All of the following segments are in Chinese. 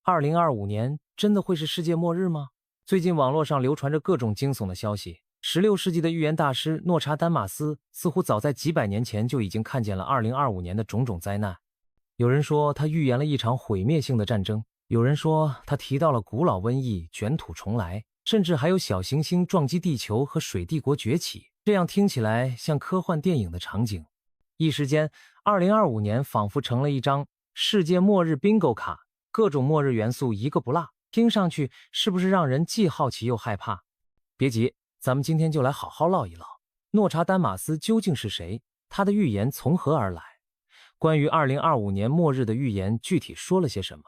2025年真的会是世界末日吗？最近网络上流传着各种惊悚的消息。16世纪的预言大师诺查丹马斯似乎早在几百年前就已经看见了2025年的种种灾难。有人说他预言了一场毁灭性的战争，有人说他提到了古老瘟疫卷土重来，甚至还有小行星撞击地球和水帝国崛起，这样听起来像科幻电影的场景。一时间，2025年仿佛成了一张世界末日 bingo 卡，各种末日元素一个不落，听上去是不是让人既好奇又害怕？别急，咱们今天就来好好唠一唠，诺查丹马斯究竟是谁？他的预言从何而来？关于2025年末日的预言具体说了些什么？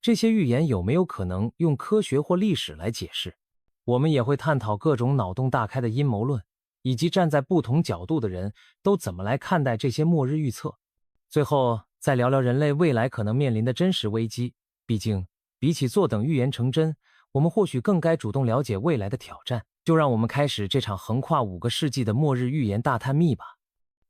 这些预言有没有可能用科学或历史来解释？我们也会探讨各种脑洞大开的阴谋论，以及站在不同角度的人都怎么来看待这些末日预测。最后再聊聊人类未来可能面临的真实危机，毕竟比起坐等预言成真，我们或许更该主动了解未来的挑战。就让我们开始这场横跨5个世纪的末日预言大探秘吧。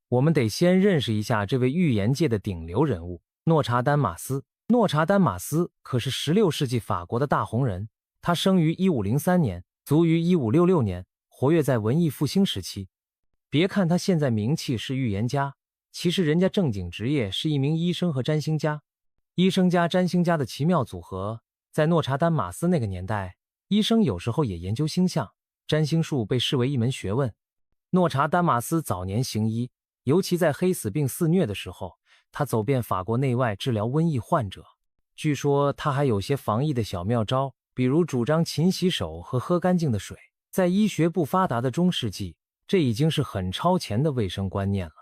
我们得先认识一下这位预言界的顶流人物诺查丹马斯。诺查丹马斯可是16世纪法国的大红人，他生于1503年，卒于1566年，活跃在文艺复兴时期。别看他现在名气是预言家，其实人家正经职业是一名医生和占星家。医生加占星家的奇妙组合，在诺查丹马斯那个年代，医生有时候也研究星象，占星术被视为一门学问。诺查丹马斯早年行医，尤其在黑死病肆虐的时候，他走遍法国内外治疗瘟疫患者。据说他还有些防疫的小妙招，比如主张勤洗手和喝干净的水。在医学不发达的中世纪，这已经是很超前的卫生观念了。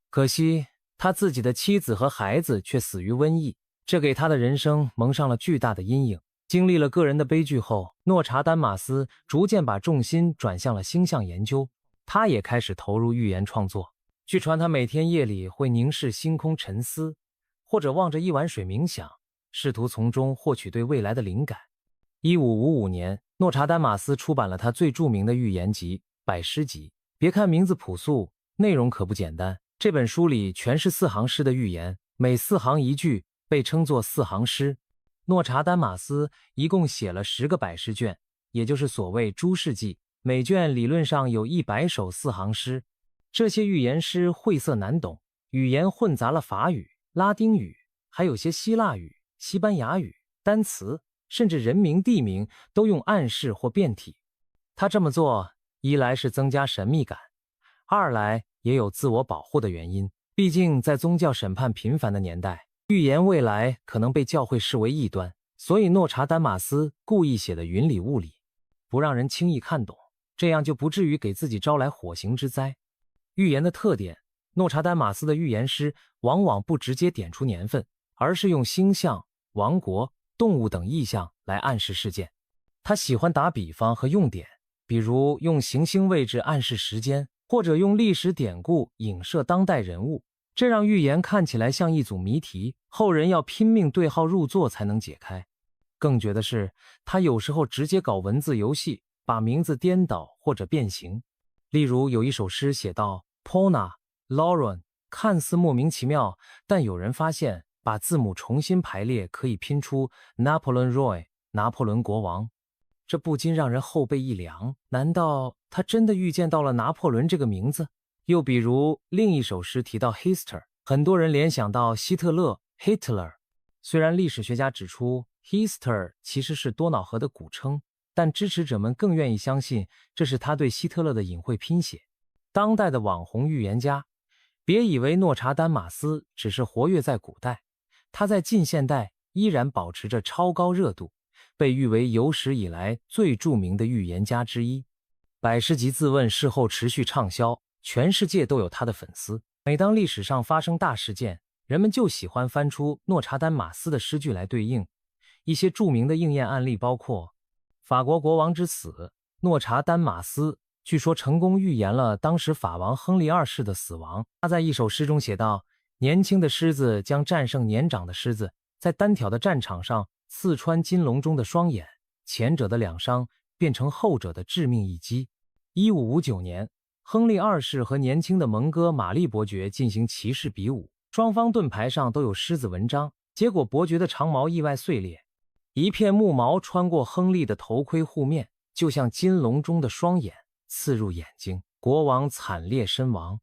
可惜他自己的妻子和孩子却死于瘟疫，这给他的人生蒙上了巨大的阴影。经历了个人的悲剧后，诺查丹马斯逐渐把重心转向了星象研究，他也开始投入预言创作。据传他每天夜里会凝视星空沉思，或者望着一碗水冥想，试图从中获取对未来的灵感。1555年，诺查丹马斯出版了他最著名的预言集《百诗集》。别看名字朴素，内容可不简单。这本书里全是4行诗的预言，每4行一句，被称作4行诗。诺查丹马斯一共写了10个百诗卷，也就是所谓诸世纪，每卷理论上有100首4行诗。这些预言诗晦涩难懂，语言混杂了法语、拉丁语，还有些希腊语、西班牙语，单词甚至人名地名都用暗示或变体。他这么做，一来是增加神秘感，二来也有自我保护的原因。毕竟在宗教审判频繁的年代，预言未来可能被教会视为异端，所以诺查丹马斯故意写的云里雾里，不让人轻易看懂，这样就不至于给自己招来火刑之灾。预言的特点，诺查丹马斯的预言诗往往不直接点出年份，而是用星象、王国、动物等意象来暗示事件。他喜欢打比方和用典，比如用行星位置暗示时间，或者用历史典故影射当代人物，这让预言看起来像一组谜题，后人要拼命对号入座才能解开。更绝的是，他有时候直接搞文字游戏，把名字颠倒或者变形。例如有一首诗写道 Pona Lauren， 看似莫名其妙，但有人发现把字母重新排列可以拼出 Napoleon Roy， 拿破仑国王。这不禁让人后背一凉，难道他真的预见到了拿破仑这个名字？又比如另一首诗提到 Hitler， 很多人联想到希特勒 Hitler。 虽然历史学家指出 Hitler 其实是多瑙河的古称，但支持者们更愿意相信这是他对希特勒的隐晦拼写。当代的网红预言家，别以为诺查丹马斯只是活跃在古代，他在近现代依然保持着超高热度，被誉为有史以来最著名的预言家之一。百诗集自问事后持续畅销，全世界都有他的粉丝。每当历史上发生大事件，人们就喜欢翻出诺查丹马斯的诗句来对应。一些著名的应验案例包括法国国王之死，诺查丹马斯据说成功预言了当时法王亨利2世的死亡。他在一首诗中写道，年轻的狮子将战胜年长的狮子，在单挑的战场上刺穿金龙中的双眼，前者的两伤变成后者的致命一击。1559年，亨利2世和年轻的蒙哥马利伯爵进行骑士比武，双方盾牌上都有狮子纹章，结果伯爵的长矛意外碎裂。一片木毛穿过亨利的头盔护面，就像金笼中的双眼，刺入眼睛。国王惨烈身亡。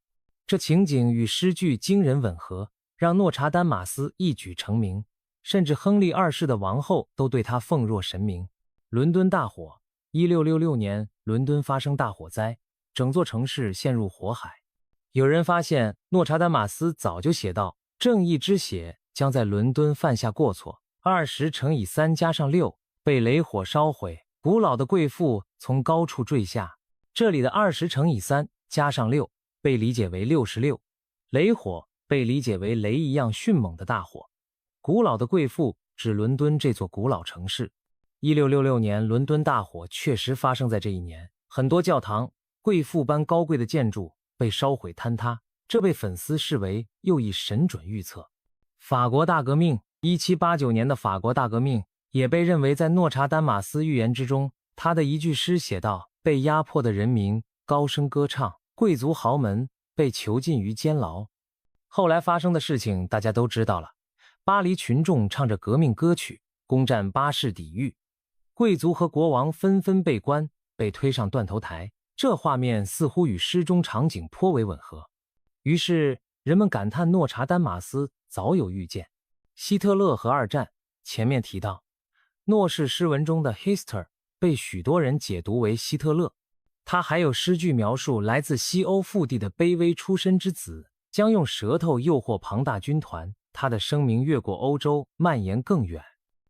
这情景与诗句惊人吻合，让诺查丹马斯一举成名，甚至亨利二世的王后都对他奉若神明。伦敦大火。1666年，伦敦发生大火灾，整座城市陷入火海。有人发现诺查丹马斯早就写道：正义之血将在伦敦犯下过错。20乘以3加上6，被雷火烧毁。古老的贵妇从高处坠下。这里的20乘以3加上6被理解为66。雷火被理解为雷一样迅猛的大火。古老的贵妇指伦敦这座古老城市。1666年伦敦大火确实发生在这一年，很多教堂、贵妇般高贵的建筑被烧毁坍塌，这被粉丝视为又一神准预测。法国大革命。1789年的法国大革命也被认为在诺查丹马斯预言之中。他的一句诗写道：被压迫的人民高声歌唱，贵族豪门被囚禁于监牢。后来发生的事情大家都知道了，巴黎群众唱着革命歌曲，攻占巴士底狱，贵族和国王纷纷被关，被推上断头台。这画面似乎与诗中场景颇为吻合，于是人们感叹诺查丹马斯早有预见。希特勒和二战。前面提到，诺氏诗文中的 Hitler 被许多人解读为希特勒。他还有诗句描述来自西欧腹地的卑微出身之子将用舌头诱惑庞大军团，他的声名越过欧洲，蔓延更远。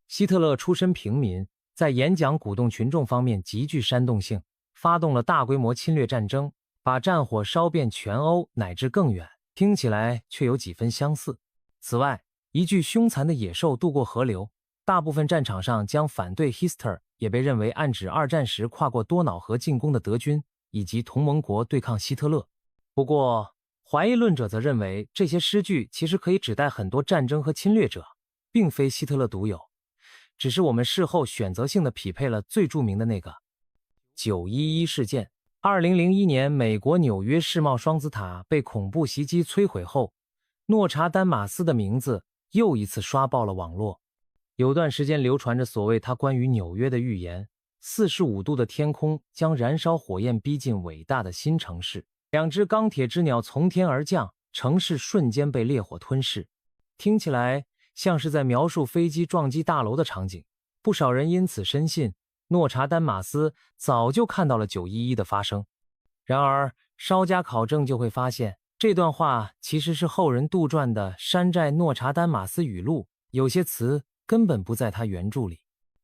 希特勒出身平民，在演讲鼓动群众方面极具煽动性，发动了大规模侵略战争，把战火烧遍全欧乃至更远，听起来却有几分相似。此外，一具凶残的野兽渡过河流，大部分战场上将反对 Hitler 也被认为暗指二战时跨过多瑙河进攻的德军以及同盟国对抗希特勒。不过，怀疑论者则认为这些诗句其实可以指代很多战争和侵略者，并非希特勒独有，只是我们事后选择性的匹配了最著名的那个。911事件。2001年，美国纽约世贸双子塔被恐怖袭击摧毁后，诺查丹马斯的名字又一次刷爆了网络。有段时间流传着所谓他关于纽约的预言，45度的天空将燃烧火焰逼近伟大的新城市，2只钢铁之鸟从天而降，城市瞬间被烈火吞噬。听起来像是在描述飞机撞击大楼的场景，不少人因此深信诺查丹马斯早就看到了911的发生。然而稍加考证就会发现，这段话其实是后人杜撰的山寨诺查丹马斯语录，有些词根本不在他原著里。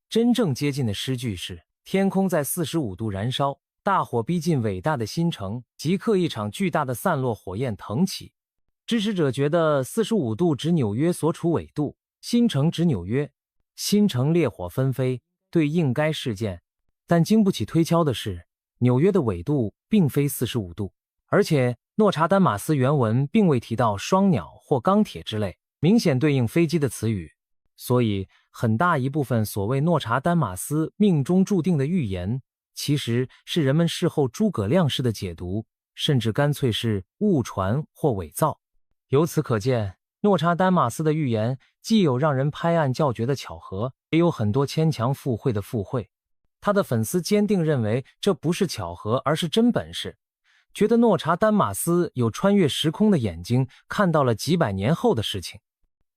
真正接近的诗句是：天空在45度燃烧，大火逼近伟大的新城，即刻一场巨大的散落火焰腾起。支持者觉得45度指纽约所处纬度，新城指纽约，新城烈火纷飞，对应该事件。但经不起推敲的是，纽约的纬度并非45度，而且诺查丹马斯原文并未提到双鸟或钢铁之类明显对应飞机的词语，所以很大一部分所谓诺查丹马斯命中注定的预言，其实是人们事后诸葛亮式的解读，甚至干脆是误传或伪造。由此可见，诺查丹马斯的预言既有让人拍案叫绝的巧合，也有很多牵强附会的附会。他的粉丝坚定认为这不是巧合，而是真本事，觉得诺查丹马斯有穿越时空的眼睛，看到了几百年后的事情。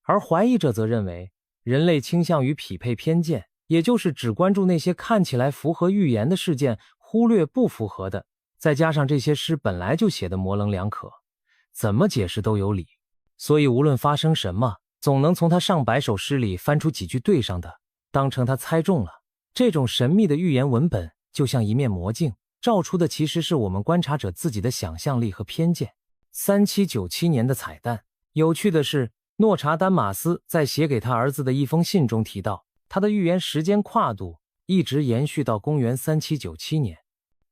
而怀疑者则认为，人类倾向于匹配偏见，也就是只关注那些看起来符合预言的事件，忽略不符合的。再加上这些诗本来就写得模棱两可，怎么解释都有理，所以无论发生什么，总能从他上百首诗里翻出几句对上的，当成他猜中了。这种神秘的预言文本就像一面魔镜，照出的其实是我们观察者自己的想象力和偏见。3797年的彩蛋。有趣的是，诺查丹马斯在写给他儿子的一封信中提到，他的预言时间跨度一直延续到公元3797年。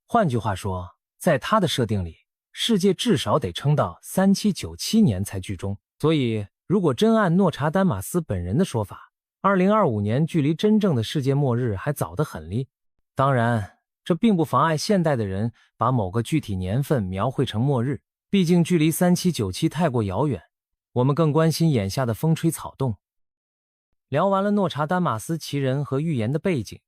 换句话说，在他的设定里，世界至少得撑到3797年才剧终。所以，如果真按诺查丹马斯本人的说法，2025年距离真正的世界末日还早得很哩。当然，这并不妨碍现代的人把某个具体年份描绘成末日，毕竟距离3797太过遥远，我们更关心眼下的风吹草动。聊完了诺查丹马斯奇人和预言的背景，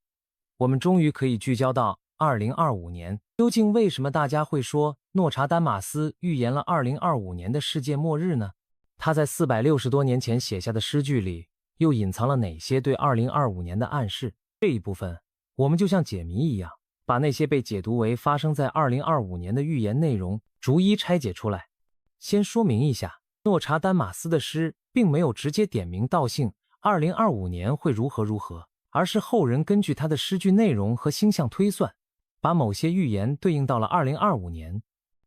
我们终于可以聚焦到2025年。究竟为什么大家会说诺查丹马斯预言了2025年的世界末日呢？他在460多年前写下的诗句里又隐藏了哪些对2025年的暗示？这一部分我们就像解谜一样，把那些被解读为发生在2025年的预言内容逐一拆解出来。先说明一下，诺查丹马斯的诗并没有直接点名道姓2025年会如何如何，而是后人根据他的诗句内容和星象推算，把某些预言对应到了2025年。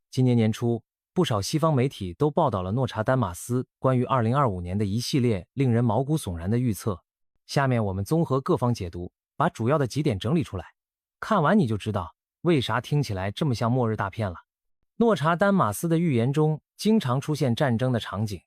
今年年初，不少西方媒体都报道了诺查丹马斯关于2025年的一系列令人毛骨悚然的预测。下面我们综合各方解读，把主要的几点整理出来，看完你就知道为啥听起来这么像末日大片了。诺查丹马斯的预言中经常出现战争的场景，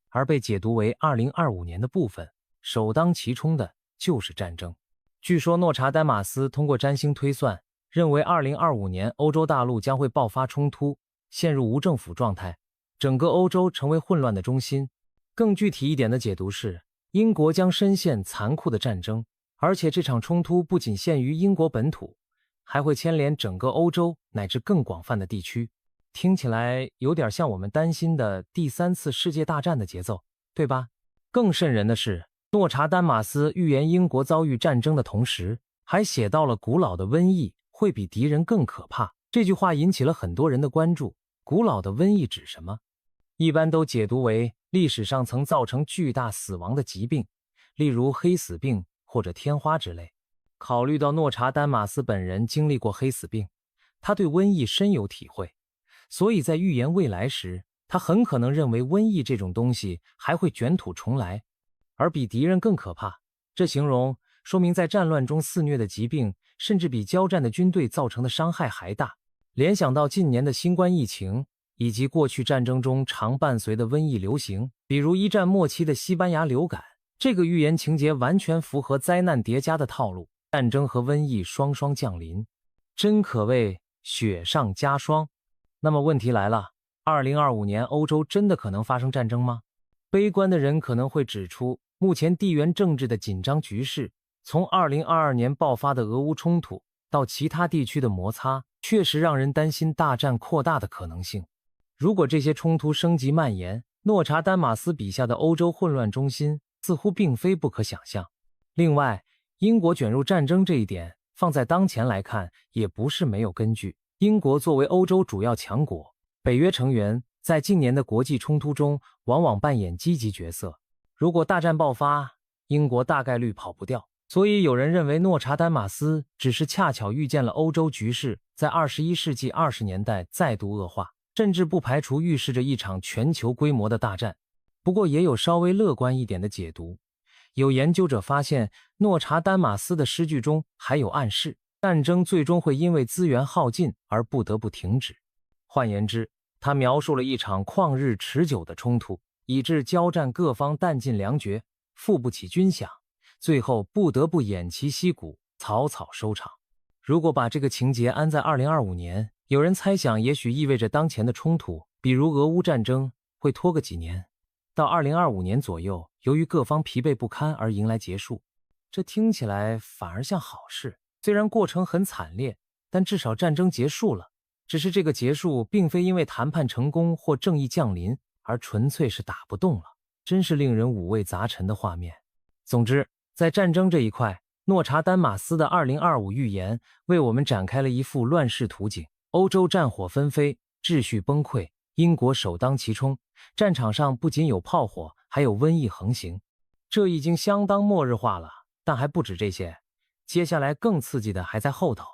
而被解读为2025年的部分，首当其冲的就是战争。据说诺查丹马斯通过占星推算，认为2025年欧洲大陆将会爆发冲突，陷入无政府状态，整个欧洲成为混乱的中心。更具体一点的解读是，英国将深陷残酷的战争，而且这场冲突不仅限于英国本土，还会牵连整个欧洲乃至更广泛的地区。听起来有点像我们担心的第3次世界大战的节奏，对吧？更瘆人的是，诺查丹马斯预言英国遭遇战争的同时，还写到了古老的瘟疫会比敌人更可怕。这句话引起了很多人的关注。古老的瘟疫指什么？一般都解读为历史上曾造成巨大死亡的疾病，例如黑死病或者天花之类。考虑到诺查丹马斯本人经历过黑死病，他对瘟疫深有体会，所以在预言未来时，他很可能认为瘟疫这种东西还会卷土重来，而比敌人更可怕。这形容说明在战乱中肆虐的疾病，甚至比交战的军队造成的伤害还大。联想到近年的新冠疫情，以及过去战争中常伴随的瘟疫流行，比如一战末期的西班牙流感，这个预言情节完全符合灾难叠加的套路，战争和瘟疫双双降临，真可谓雪上加霜。那么问题来了，2025年欧洲真的可能发生战争吗？悲观的人可能会指出，目前地缘政治的紧张局势，从2022年爆发的俄乌冲突到其他地区的摩擦，确实让人担心大战扩大的可能性。如果这些冲突升级蔓延，诺查丹马斯笔下的欧洲混乱中心似乎并非不可想象。另外，英国卷入战争这一点放在当前来看也不是没有根据。英国作为欧洲主要强国，北约成员，在近年的国际冲突中往往扮演积极角色。如果大战爆发，英国大概率跑不掉。所以有人认为诺查丹马斯只是恰巧预见了欧洲局势在21世纪20年代再度恶化，甚至不排除预示着一场全球规模的大战。不过也有稍微乐观一点的解读，有研究者发现诺查丹马斯的诗句中还有暗示，战争最终会因为资源耗尽而不得不停止。换言之，他描述了一场旷日持久的冲突，以致交战各方弹尽粮绝，付不起军饷，最后不得不偃旗息鼓，草草收场。如果把这个情节安在2025年，有人猜想也许意味着当前的冲突，比如俄乌战争，会拖个几年，到2025年左右，由于各方疲惫不堪而迎来结束。这听起来反而像好事，虽然过程很惨烈，但至少战争结束了。只是这个结束并非因为谈判成功或正义降临，而纯粹是打不动了，真是令人五味杂陈的画面。总之，在战争这一块，诺查丹马斯的2025预言为我们展开了一幅乱世图景。欧洲战火纷飞，秩序崩溃，英国首当其冲，战场上不仅有炮火，还有瘟疫横行。这已经相当末日化了，但还不止这些，接下来更刺激的还在后头。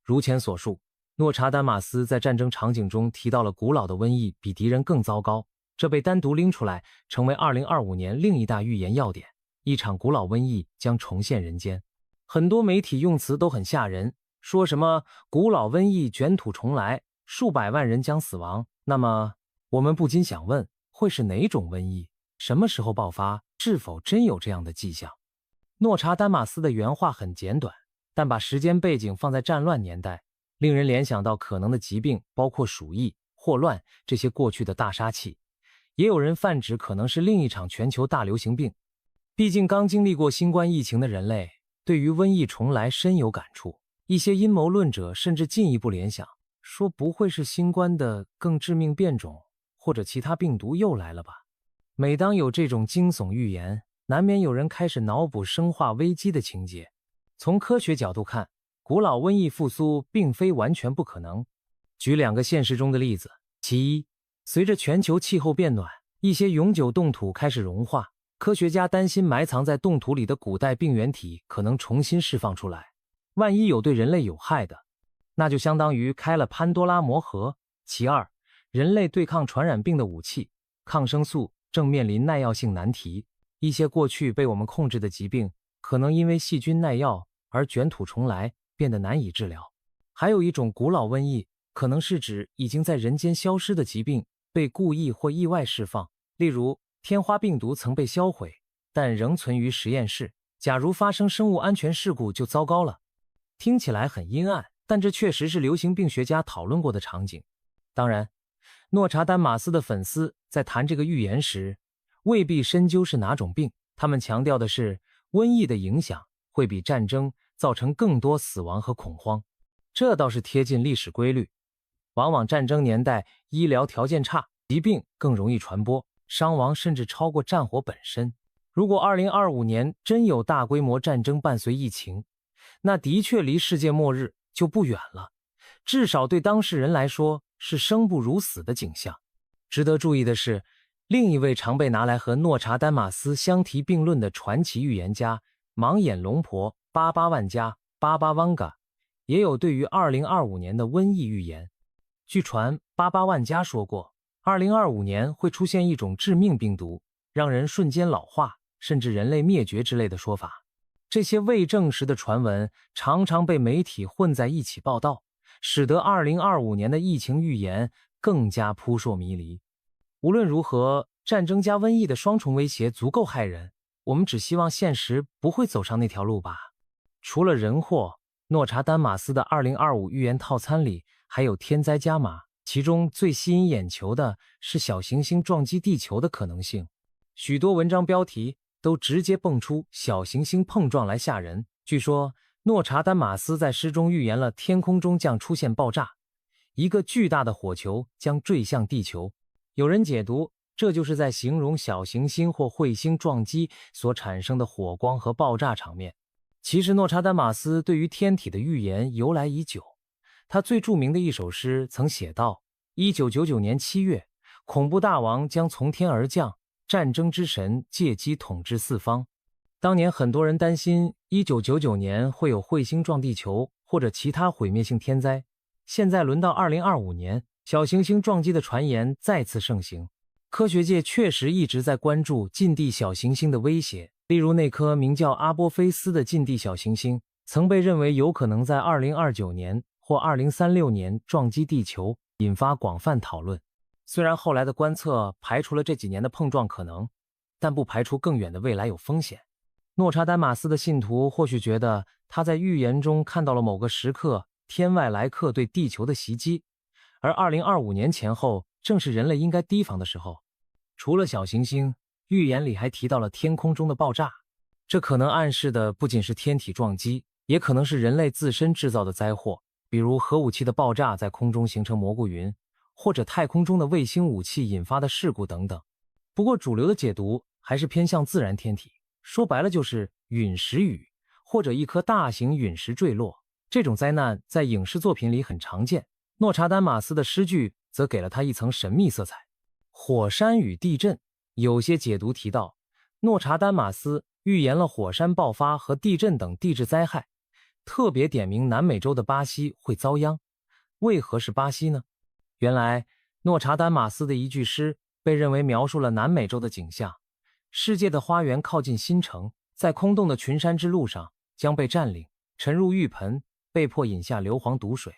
如前所述，诺查丹马斯在战争场景中提到了古老的瘟疫比敌人更糟糕，这被单独拎出来，成为2025年另一大预言要点。一场古老瘟疫将重现人间，很多媒体用词都很吓人，说什么古老瘟疫卷土重来，数百万人将死亡。那么我们不禁想问，会是哪种瘟疫？什么时候爆发？是否真有这样的迹象？诺查丹马斯的原话很简短，但把时间背景放在战乱年代，令人联想到可能的疾病，包括鼠疫、霍乱这些过去的大杀器。也有人泛指可能是另一场全球大流行病。毕竟刚经历过新冠疫情的人类，对于瘟疫重来深有感触。一些阴谋论者甚至进一步联想，说不会是新冠的更致命变种，或者其他病毒又来了吧？每当有这种惊悚预言，难免有人开始脑补生化危机的情节。从科学角度看，古老瘟疫复苏并非完全不可能。举2个现实中的例子。其一，随着全球气候变暖，一些永久冻土开始融化，科学家担心埋藏在冻土里的古代病原体可能重新释放出来，万一有对人类有害的，那就相当于开了潘多拉魔盒。其二，人类对抗传染病的武器抗生素正面临耐药性难题，一些过去被我们控制的疾病可能因为细菌耐药而卷土重来，变得难以治疗。还有一种古老瘟疫，可能是指已经在人间消失的疾病被故意或意外释放，例如天花病毒曾被销毁，但仍存于实验室，假如发生生物安全事故就糟糕了。听起来很阴暗，但这确实是流行病学家讨论过的场景。当然，诺查丹马斯的粉丝在谈这个预言时，未必深究是哪种病，他们强调的是瘟疫的影响会比战争造成更多死亡和恐慌，这倒是贴近历史规律。往往战争年代医疗条件差，疾病更容易传播，伤亡甚至超过战火本身。如果2025年真有大规模战争伴随疫情，那的确离世界末日就不远了，至少对当事人来说是生不如死的景象。值得注意的是，另一位常被拿来和诺查丹马斯相提并论的传奇预言家盲眼龙婆巴巴万加巴巴旺嘎也有对于2025年的瘟疫预言。据传，巴巴万加说过，2025年会出现一种致命病毒，让人瞬间老化，甚至人类灭绝之类的说法。这些未证实的传闻常常被媒体混在一起报道，使得2025年的疫情预言更加扑朔迷离。无论如何，战争加瘟疫的双重威胁足够骇人，我们只希望现实不会走上那条路吧。除了人祸，诺查丹马斯的2025预言套餐里还有天灾加码，其中最吸引眼球的是小行星撞击地球的可能性。许多文章标题都直接蹦出小行星碰撞来吓人。据说诺查丹马斯在诗中预言了天空中将出现爆炸，一个巨大的火球将坠向地球。有人解读，这就是在形容小行星或彗星撞击所产生的火光和爆炸场面。其实诺查丹马斯对于天体的预言由来已久，他最著名的一首诗曾写道：1999年7月，恐怖大王将从天而降，战争之神借机统治四方。当年很多人担心1999年会有彗星撞地球或者其他毁灭性天灾，现在轮到2025年，小行星撞击的传言再次盛行。科学界确实一直在关注近地小行星的威胁，例如那颗名叫阿波菲斯的近地小行星曾被认为有可能在2029年或2036年撞击地球，引发广泛讨论。虽然后来的观测排除了这几年的碰撞可能，但不排除更远的未来有风险。诺查丹马斯的信徒或许觉得他在预言中看到了某个时刻天外来客对地球的袭击，而2025年前后正是人类应该提防的时候。除了小行星，预言里还提到了天空中的爆炸，这可能暗示的不仅是天体撞击，也可能是人类自身制造的灾祸，比如核武器的爆炸在空中形成蘑菇云，或者太空中的卫星武器引发的事故等等。不过主流的解读还是偏向自然天体，说白了就是陨石雨，或者一颗大型陨石坠落。这种灾难在影视作品里很常见，诺查丹马斯的诗句则给了它一层神秘色彩。火山与地震，有些解读提到，诺查丹马斯预言了火山爆发和地震等地质灾害，特别点名南美洲的巴西会遭殃。为何是巴西呢？原来诺查丹马斯的一句诗被认为描述了南美洲的景象：世界的花园靠近新城，在空洞的群山之路上将被占领，沉入浴盆，被迫饮下硫磺毒水。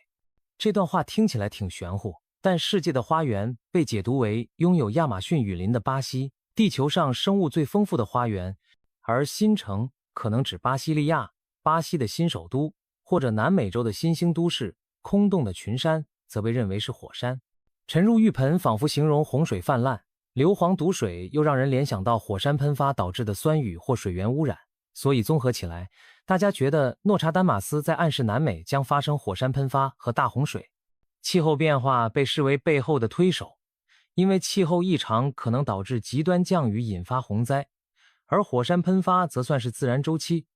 这段话听起来挺玄乎，但世界的花园被解读为拥有亚马逊雨林的巴西，地球上生物最丰富的花园，而新城可能指巴西利亚，巴西的新首都，或者南美洲的新兴都市。空洞的群山则被认为是火山。沉入浴盆仿佛形容洪水泛滥，硫磺毒水又让人联想到火山喷发导致的酸雨或水源污染，所以综合起来，大家觉得诺查丹马斯在暗示南美将发生火山喷发和大洪水。气候变化被视为背后的推手，因为气候异常可能导致极端降雨引发洪灾，而火山喷发则算是自然周期，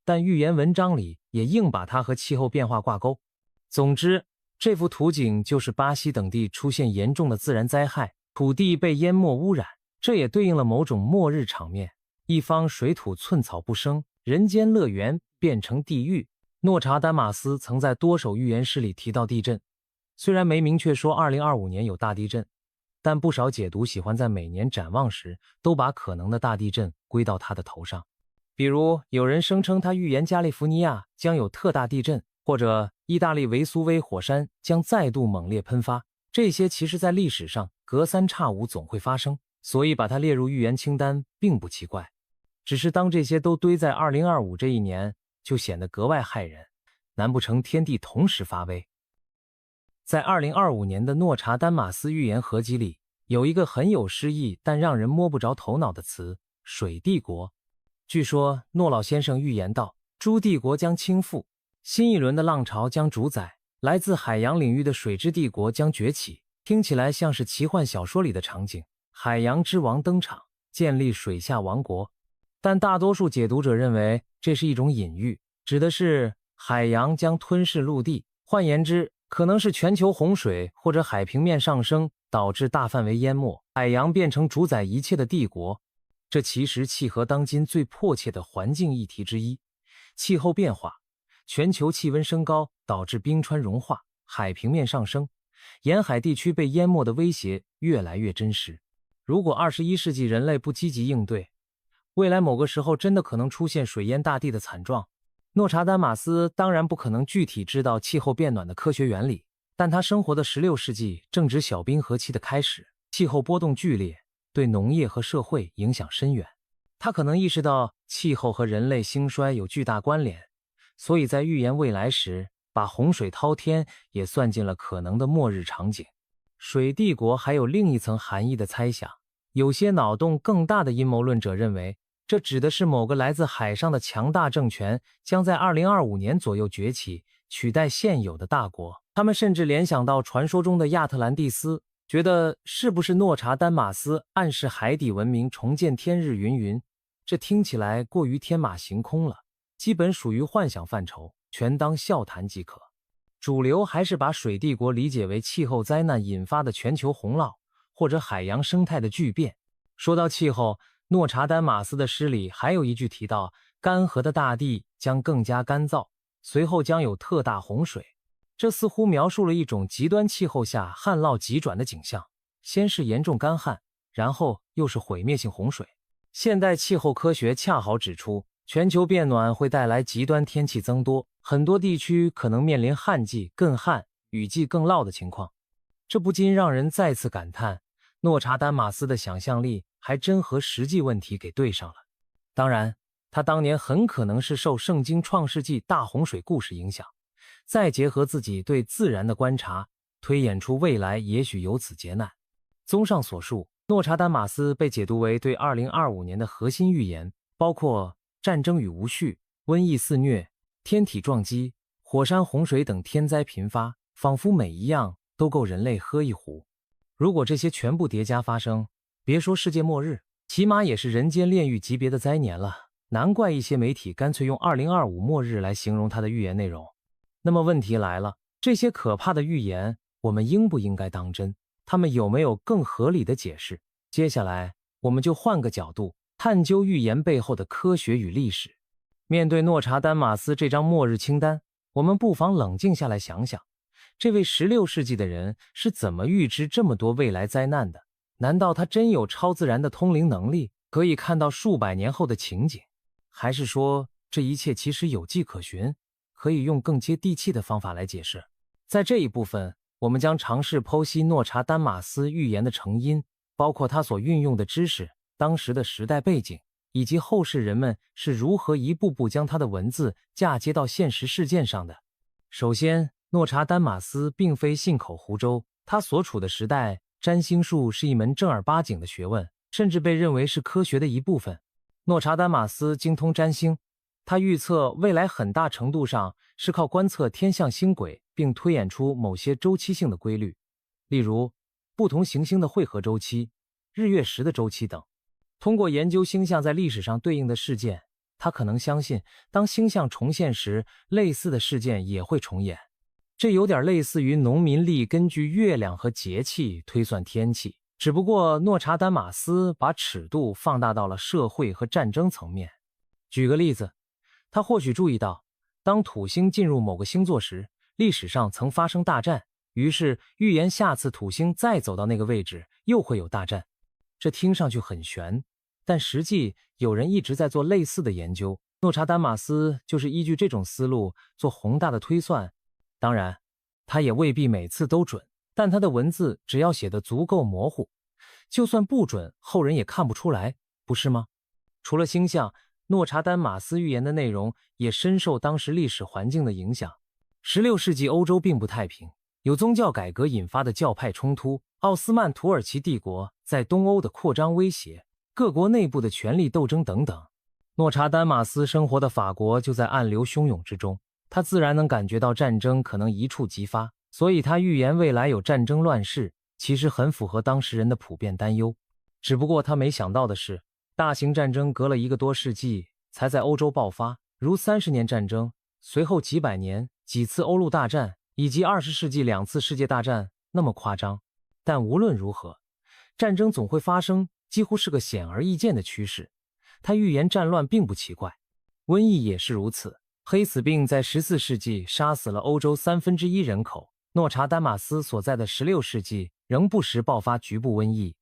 但预言文章里也硬把它和气候变化挂钩。总之，这幅图景就是巴西等地出现严重的自然灾害，土地被淹没污染，这也对应了某种末日场面，一方水土寸草不生，人间乐园变成地狱。诺查丹马斯曾在多首预言诗里提到地震，虽然没明确说2025年有大地震，但不少解读喜欢在每年展望时都把可能的大地震归到他的头上。比如有人声称他预言加利福尼亚将有特大地震，或者意大利维苏威火山将再度猛烈喷发，这些其实在历史上隔三差五总会发生，所以把它列入预言清单并不奇怪。只是当这些都堆在2025这一年，就显得格外骇人，难不成天地同时发威？在2025年的诺查丹马斯预言合集里，有一个很有诗意但让人摸不着头脑的词——水帝国。据说诺老先生预言道，诸帝国将倾覆，新一轮的浪潮将主宰，来自海洋领域的水之帝国将崛起，听起来像是奇幻小说里的场景，海洋之王登场，建立水下王国。但大多数解读者认为这是一种隐喻，指的是海洋将吞噬陆地，换言之，可能是全球洪水或者海平面上升导致大范围淹没，海洋变成主宰一切的帝国。这其实契合当今最迫切的环境议题之一——气候变化。全球气温升高导致冰川融化，海平面上升，沿海地区被淹没的威胁越来越真实。如果21世纪人类不积极应对，未来某个时候真的可能出现水淹大地的惨状。诺查丹马斯当然不可能具体知道气候变暖的科学原理，但他生活的16世纪正值小冰河期的开始，气候波动剧烈，对农业和社会影响深远。他可能意识到气候和人类兴衰有巨大关联，所以在预言未来时，把洪水滔天也算进了可能的末日场景。水帝国还有另一层含义的猜想，有些脑洞更大的阴谋论者认为，这指的是某个来自海上的强大政权将在2025年左右崛起，取代现有的大国。他们甚至联想到传说中的亚特兰蒂斯，觉得是不是诺查丹马斯暗示海底文明重见天日云云。这听起来过于天马行空了，基本属于幻想范畴，全当笑谈即可。主流还是把水帝国理解为气候灾难引发的全球洪涝，或者海洋生态的巨变。说到气候，诺查丹马斯的诗里还有一句提到，干涸的大地将更加干燥，随后将有特大洪水。这似乎描述了一种极端气候下旱涝急转的景象，先是严重干旱，然后又是毁灭性洪水。现代气候科学恰好指出，全球变暖会带来极端天气增多，很多地区可能面临旱季更旱、雨季更涝的情况。这不禁让人再次感叹，诺查丹马斯的想象力还真和实际问题给对上了。当然，他当年很可能是受圣经创世纪大洪水故事影响，再结合自己对自然的观察，推演出未来也许有此劫难。综上所述，诺查丹马斯被解读为对2025年的核心预言，包括战争与无序、瘟疫肆虐、天体撞击、火山洪水等天灾频发，仿佛每一样都够人类喝一壶。如果这些全部叠加发生，别说世界末日，起码也是人间炼狱级别的灾年了。难怪一些媒体干脆用2025末日来形容他的预言内容。那么问题来了，这些可怕的预言，我们应不应该当真？他们有没有更合理的解释？接下来，我们就换个角度，探究预言背后的科学与历史。面对诺查丹马斯这张末日清单，我们不妨冷静下来想想，这位16世纪的人是怎么预知这么多未来灾难的？难道他真有超自然的通灵能力，可以看到数百年后的情景？还是说，这一切其实有迹可循，可以用更接地气的方法来解释？在这一部分，我们将尝试剖析诺查丹马斯预言的成因，包括他所运用的知识、当时的时代背景，以及后世人们是如何一步步将他的文字嫁接到现实事件上的。首先，诺查丹马斯并非信口胡诌，他所处的时代占星术是一门正儿八经的学问，甚至被认为是科学的一部分。诺查丹马斯精通占星，他预测未来很大程度上是靠观测天象星轨，并推演出某些周期性的规律，例如不同行星的汇合周期、日月食的周期等。通过研究星象在历史上对应的事件，他可能相信当星象重现时，类似的事件也会重演。这有点类似于农民历根据月亮和节气推算天气，只不过诺查丹马斯把尺度放大到了社会和战争层面。举个例子，他或许注意到，当土星进入某个星座时，历史上曾发生大战，于是预言下次土星再走到那个位置又会有大战。这听上去很玄，但实际有人一直在做类似的研究。诺查丹马斯就是依据这种思路做宏大的推算。当然，他也未必每次都准，但他的文字只要写得足够模糊，就算不准，后人也看不出来，不是吗？除了星象，诺查丹马斯预言的内容也深受当时历史环境的影响。16世纪欧洲并不太平，有宗教改革引发的教派冲突，奥斯曼土耳其帝国在东欧的扩张威胁，各国内部的权力斗争等等。诺查丹马斯生活的法国就在暗流汹涌之中，他自然能感觉到战争可能一触即发，所以他预言未来有战争乱世，其实很符合当时人的普遍担忧。只不过他没想到的是，大型战争隔了1个多世纪才在欧洲爆发，如30年战争，随后几百年、几次欧陆大战，以及20世纪2次世界大战那么夸张。但无论如何，战争总会发生，几乎是个显而易见的趋势。他预言战乱并不奇怪，瘟疫也是如此。黑死病在14世纪杀死了欧洲1/3人口，诺查丹马斯所在的16世纪仍不时爆发局部瘟疫，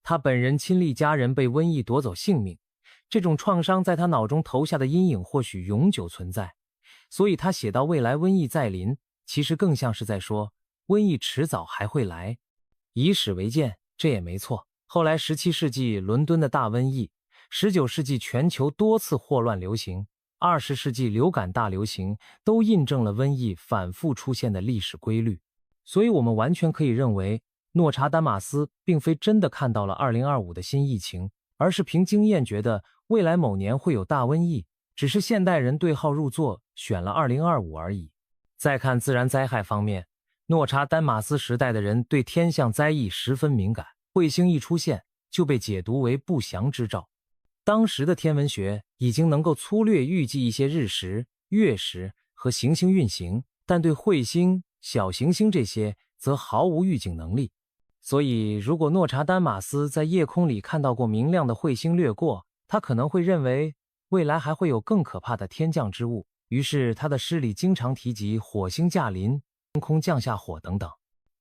他本人亲历家人被瘟疫夺走性命，这种创伤在他脑中投下的阴影或许永久存在，所以他写到未来瘟疫再临，其实更像是在说瘟疫迟早还会来。以史为鉴，这也没错。后来17世纪伦敦的大瘟疫，19世纪全球多次霍乱流行，20世纪流感大流行都印证了瘟疫反复出现的历史规律。所以我们完全可以认为，诺查丹马斯并非真的看到了2025的新疫情，而是凭经验觉得未来某年会有大瘟疫，只是现代人对号入座选了2025而已。再看自然灾害方面，诺查丹马斯时代的人对天象灾异十分敏感，彗星一出现就被解读为不祥之兆。当时的天文学已经能够粗略预计一些日食、月食和行星运行，但对彗星、小行星这些则毫无预警能力。所以如果诺查丹马斯在夜空里看到过明亮的彗星掠过，他可能会认为未来还会有更可怕的天降之物，于是他的诗里经常提及火星驾临、天空降下火等等。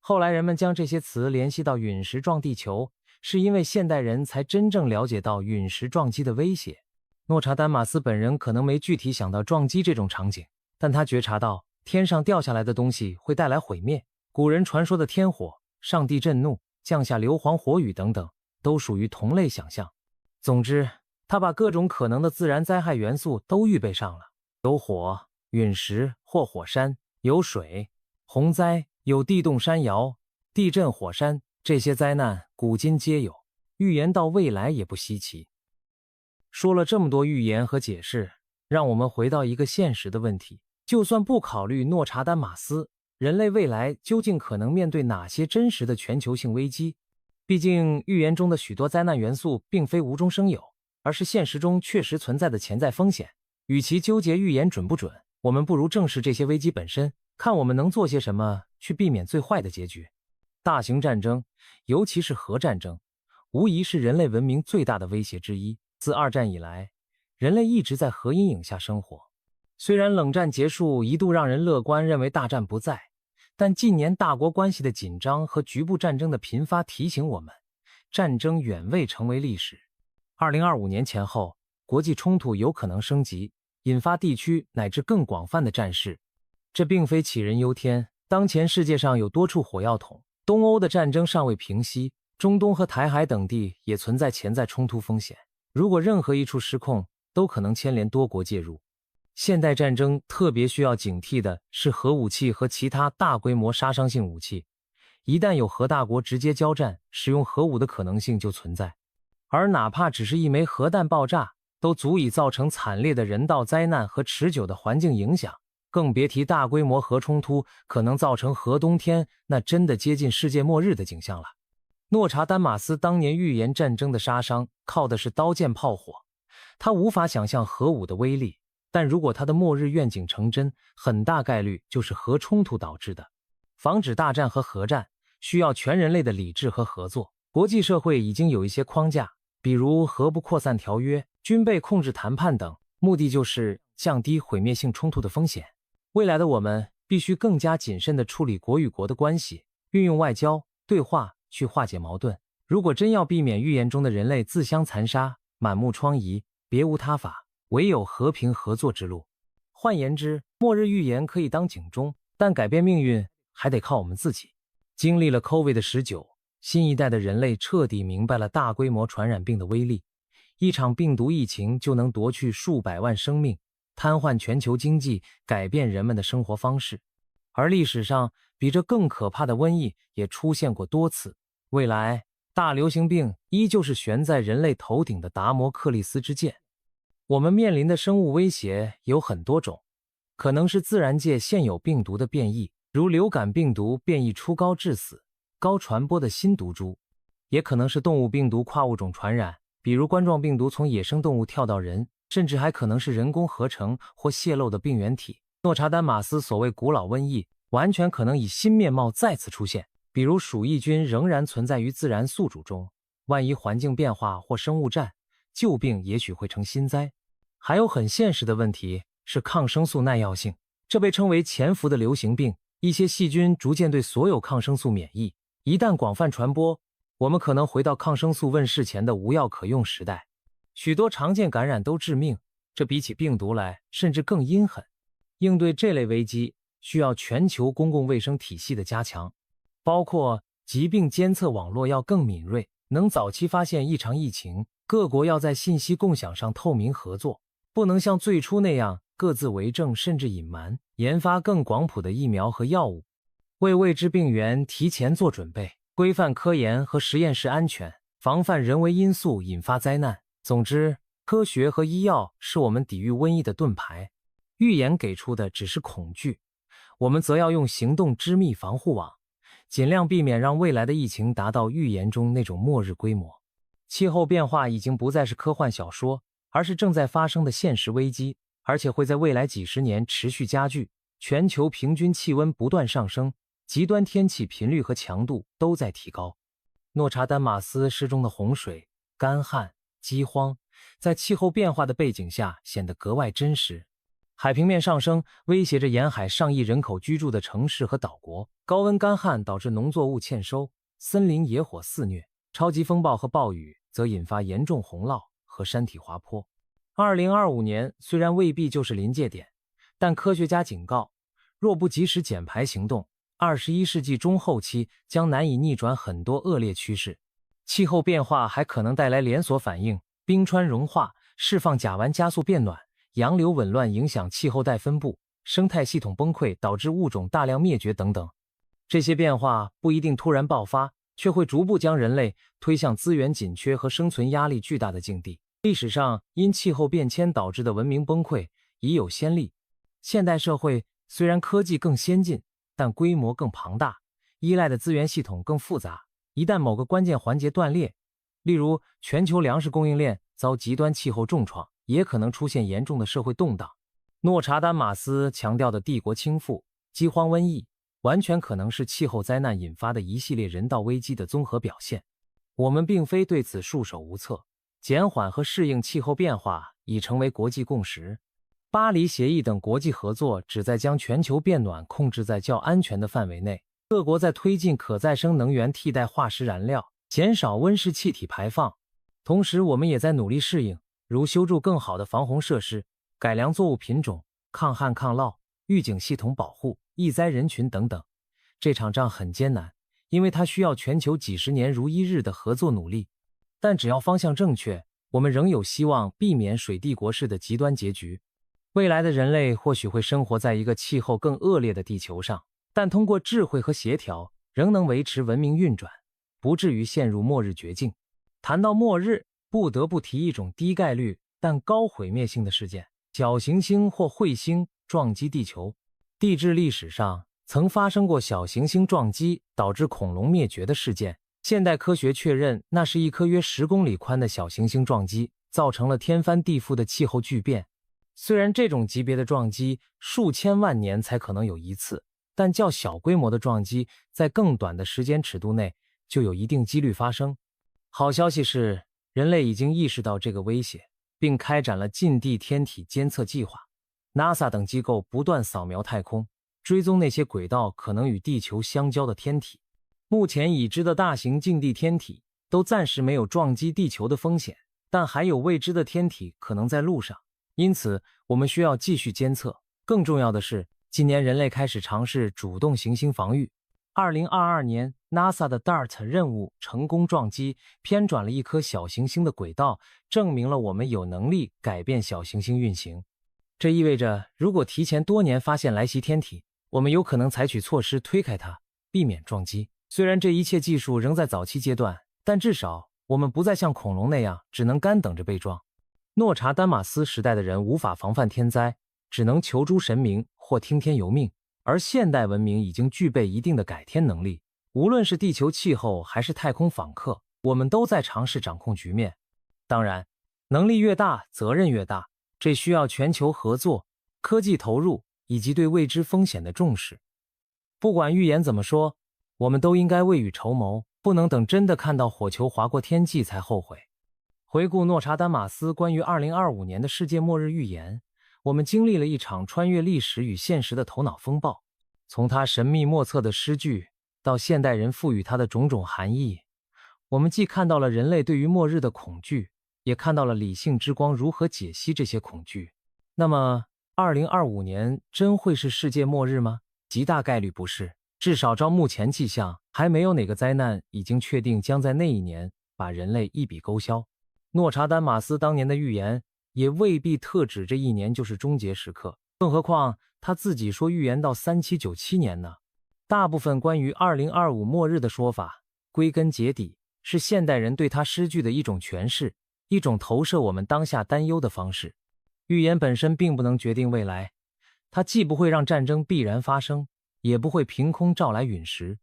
后来人们将这些词联系到陨石撞地球，是因为现代人才真正了解到陨石撞击的威胁。诺查丹马斯本人可能没具体想到撞击这种场景，但他觉察到天上掉下来的东西会带来毁灭。古人传说的天火、上帝震怒、降下硫磺火雨等等，都属于同类想象。总之，他把各种可能的自然灾害元素都预备上了，有火、陨石或火山，有水、洪灾，有地动山摇、地震火山，这些灾难古今皆有，预言到未来也不稀奇。说了这么多预言和解释，让我们回到一个现实的问题，就算不考虑诺查丹马斯，人类未来究竟可能面对哪些真实的全球性危机？毕竟预言中的许多灾难元素并非无中生有，而是现实中确实存在的潜在风险。与其纠结预言准不准，我们不如正视这些危机本身，看我们能做些什么去避免最坏的结局。大型战争，尤其是核战争，无疑是人类文明最大的威胁之一。自二战以来，人类一直在核阴影下生活。虽然冷战结束一度让人乐观，认为大战不在，但近年大国关系的紧张和局部战争的频发提醒我们，战争远未成为历史。2025年前后，国际冲突有可能升级，引发地区乃至更广泛的战事。这并非杞人忧天，当前世界上有多处火药桶，东欧的战争尚未平息，中东和台海等地也存在潜在冲突风险。如果任何一处失控，都可能牵连多国介入。现代战争特别需要警惕的是核武器和其他大规模杀伤性武器，一旦有核大国直接交战，使用核武的可能性就存在。而哪怕只是一枚核弹爆炸，都足以造成惨烈的人道灾难和持久的环境影响，更别提大规模核冲突可能造成核冬天，那真的接近世界末日的景象了。诺查丹马斯当年预言战争的杀伤，靠的是刀剑炮火，他无法想象核武的威力，但如果他的末日愿景成真，很大概率就是核冲突导致的。防止大战和核战需要全人类的理智和合作，国际社会已经有一些框架，比如核不扩散条约、军备控制谈判等，目的就是降低毁灭性冲突的风险。未来的我们必须更加谨慎地处理国与国的关系，运用外交、对话去化解矛盾。如果真要避免预言中的人类自相残杀、满目疮痍，别无他法，唯有和平合作之路。换言之，末日预言可以当警钟，但改变命运还得靠我们自己。经历了 COVID-19， 新一代的人类彻底明白了大规模传染病的威力。一场病毒疫情就能夺去数百万生命，瘫痪全球经济，改变人们的生活方式。而历史上比这更可怕的瘟疫也出现过多次。未来大流行病依旧是悬在人类头顶的达摩克利斯之剑。我们面临的生物威胁有很多种，可能是自然界现有病毒的变异，如流感病毒变异出高致死、高传播的新毒株，也可能是动物病毒跨物种传染，比如冠状病毒从野生动物跳到人，甚至还可能是人工合成或泄露的病原体。诺查丹马斯所谓古老瘟疫，完全可能以新面貌再次出现，比如鼠疫菌仍然存在于自然宿主中，万一环境变化或生物战，旧病也许会成新灾。还有很现实的问题是抗生素耐药性，这被称为潜伏的流行病，一些细菌逐渐对所有抗生素免疫，一旦广泛传播，我们可能回到抗生素问世前的无药可用时代。许多常见感染都致命，这比起病毒来甚至更阴狠。应对这类危机需要全球公共卫生体系的加强，包括疾病监测网络要更敏锐，能早期发现异常疫情，各国要在信息共享上透明合作，不能像最初那样各自为政甚至隐瞒，研发更广谱的疫苗和药物，为未知病源提前做准备，规范科研和实验室安全，防范人为因素引发灾难。总之，科学和医药是我们抵御瘟疫的盾牌，预言给出的只是恐惧，我们则要用行动织密防护网，尽量避免让未来的疫情达到预言中那种末日规模。气候变化已经不再是科幻小说，而是正在发生的现实危机，而且会在未来几十年持续加剧。全球平均气温不断上升，极端天气频率和强度都在提高。诺查丹马斯诗中的洪水、干旱、饥荒，在气候变化的背景下显得格外真实。海平面上升威胁着沿海上亿人口居住的城市和岛国，高温干旱导致农作物欠收，森林野火肆虐，超级风暴和暴雨则引发严重洪涝和山体滑坡。2025年虽然未必就是临界点，但科学家警告，若不及时减排行动，21世纪中后期将难以逆转很多恶劣趋势。气候变化还可能带来连锁反应，冰川融化、释放甲烷加速变暖，洋流紊乱影响气候带分布，生态系统崩溃导致物种大量灭绝等等。这些变化不一定突然爆发，却会逐步将人类推向资源紧缺和生存压力巨大的境地。历史上因气候变迁导致的文明崩溃已有先例。现代社会虽然科技更先进，但规模更庞大，依赖的资源系统更复杂。一旦某个关键环节断裂，例如全球粮食供应链遭极端气候重创，也可能出现严重的社会动荡。诺查丹马斯强调的帝国倾覆、饥荒、瘟疫，完全可能是气候灾难引发的一系列人道危机的综合表现。我们并非对此束手无策，减缓和适应气候变化已成为国际共识。巴黎协议等国际合作旨在将全球变暖控制在较安全的范围内，各国在推进可再生能源替代化石燃料，减少温室气体排放。同时，我们也在努力适应，如修筑更好的防洪设施、改良作物品种、抗旱抗涝、预警系统保护、疫灾人群等等。这场仗很艰难，因为它需要全球几十年如一日的合作努力。但只要方向正确，我们仍有希望避免水帝国式的极端结局。未来的人类或许会生活在一个气候更恶劣的地球上，但通过智慧和协调，仍能维持文明运转，不至于陷入末日绝境。谈到末日，不得不提一种低概率但高毁灭性的事件：小行星或彗星撞击地球。地质历史上曾发生过小行星撞击导致恐龙灭绝的事件。现代科学确认，那是一颗约10公里宽的小行星撞击，造成了天翻地覆的气候巨变。虽然这种级别的撞击数千万年才可能有一次，但较小规模的撞击在更短的时间尺度内就有一定几率发生。好消息是，人类已经意识到这个威胁，并开展了近地天体监测计划。NASA 等机构不断扫描太空，追踪那些轨道可能与地球相交的天体。目前已知的大型近地天体都暂时没有撞击地球的风险，但还有未知的天体可能在路上，因此我们需要继续监测。更重要的是，今年人类开始尝试主动行星防御。2022年 NASA 的 DART 任务成功撞击偏转了一颗小行星的轨道，证明了我们有能力改变小行星运行。这意味着，如果提前多年发现来袭天体，我们有可能采取措施推开它，避免撞击。虽然这一切技术仍在早期阶段，但至少我们不再像恐龙那样只能干等着被撞。诺查丹马斯时代的人无法防范天灾，只能求诸神明或听天由命，而现代文明已经具备一定的改天能力。无论是地球气候还是太空访客，我们都在尝试掌控局面。当然，能力越大，责任越大，这需要全球合作、科技投入以及对未知风险的重视。不管预言怎么说，我们都应该未雨绸缪，不能等真的看到火球划过天际才后悔。回顾诺查丹马斯关于2025年的世界末日预言，我们经历了一场穿越历史与现实的头脑风暴。从他神秘莫测的诗句到现代人赋予他的种种含义，我们既看到了人类对于末日的恐惧，也看到了理性之光如何解析这些恐惧。那么2025年真会是世界末日吗？极大概率不是，至少照目前迹象，还没有哪个灾难已经确定将在那一年把人类一笔勾销。诺查丹马斯当年的预言也未必特指这一年就是终结时刻，更何况他自己说预言到3797年呢。大部分关于2025末日的说法，归根结底是现代人对他诗句的一种诠释，一种投射我们当下担忧的方式。预言本身并不能决定未来，它既不会让战争必然发生，也不会凭空召来陨石。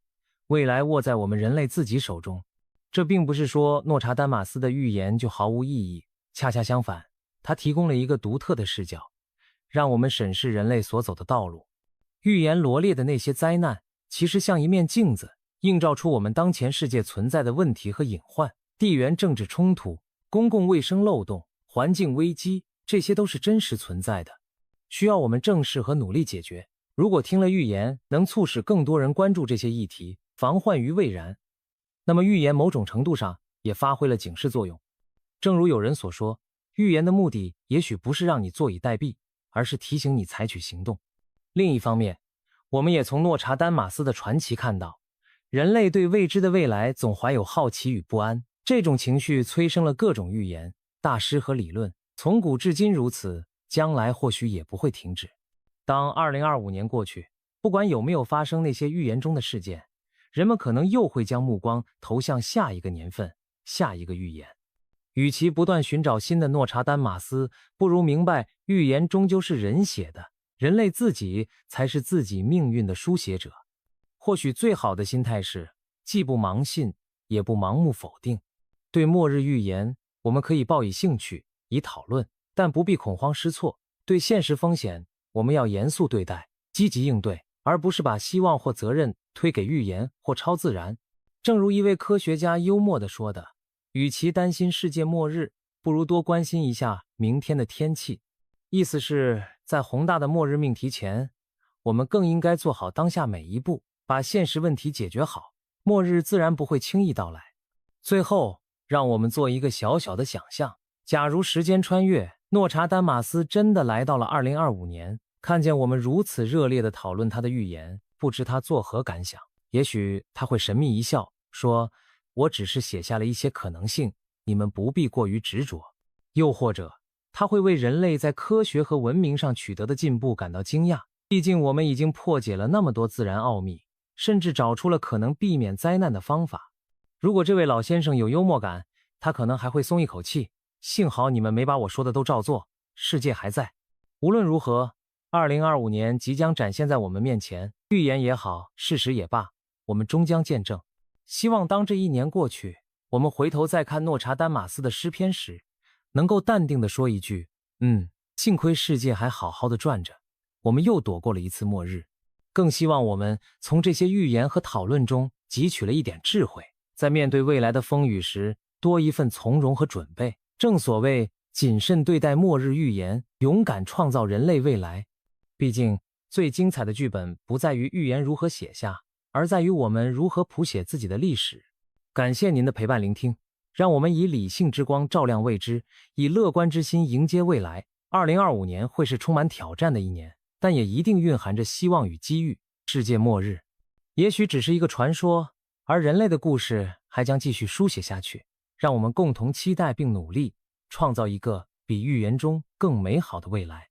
未来握在我们人类自己手中。这并不是说诺查丹马斯的预言就毫无意义，恰恰相反，他提供了一个独特的视角，让我们审视人类所走的道路。预言罗列的那些灾难，其实像一面镜子，映照出我们当前世界存在的问题和隐患。地缘政治冲突、公共卫生漏洞、环境危机，这些都是真实存在的，需要我们正视和努力解决。如果听了预言能促使更多人关注这些议题，防患于未然，那么预言某种程度上也发挥了警示作用。正如有人所说，预言的目的也许不是让你坐以待毙，而是提醒你采取行动。另一方面，我们也从诺查丹马斯的传奇看到，人类对未知的未来总怀有好奇与不安，这种情绪催生了各种预言、大师和理论，从古至今如此，将来或许也不会停止。当2025年过去，不管有没有发生那些预言中的事件，人们可能又会将目光投向下一个年份、下一个预言。与其不断寻找新的诺查丹马斯，不如明白预言终究是人写的，人类自己才是自己命运的书写者。或许最好的心态是，既不盲信，也不盲目否定。对末日预言，我们可以抱以兴趣，以讨论，但不必恐慌失措。对现实风险，我们要严肃对待，积极应对，而不是把希望或责任推给预言或超自然。正如一位科学家幽默地说的，与其担心世界末日，不如多关心一下明天的天气。意思是，在宏大的末日命题前，我们更应该做好当下每一步，把现实问题解决好，末日自然不会轻易到来。最后，让我们做一个小小的想象，假如时间穿越，诺查丹马斯真的来到了2025年，看见我们如此热烈地讨论他的预言，不知他作何感想。也许他会神秘一笑，说，我只是写下了一些可能性，你们不必过于执着。又或者他会为人类在科学和文明上取得的进步感到惊讶，毕竟我们已经破解了那么多自然奥秘，甚至找出了可能避免灾难的方法。如果这位老先生有幽默感，他可能还会松一口气，幸好你们没把我说的都照做，世界还在。无论如何，2025年即将展现在我们面前，预言也好，事实也罢，我们终将见证。希望当这一年过去，我们回头再看诺查丹马斯的诗篇时，能够淡定地说一句，幸亏世界还好好的转着，我们又躲过了一次末日。更希望我们从这些预言和讨论中汲取了一点智慧，在面对未来的风雨时，多一份从容和准备。正所谓谨慎对待末日预言，勇敢创造人类未来。毕竟最精彩的剧本不在于预言如何写下，而在于我们如何谱写自己的历史。感谢您的陪伴聆听，让我们以理性之光照亮未知，以乐观之心迎接未来。2025年会是充满挑战的一年，但也一定蕴含着希望与机遇。世界末日也许只是一个传说，而人类的故事还将继续书写下去。让我们共同期待并努力，创造一个比预言中更美好的未来。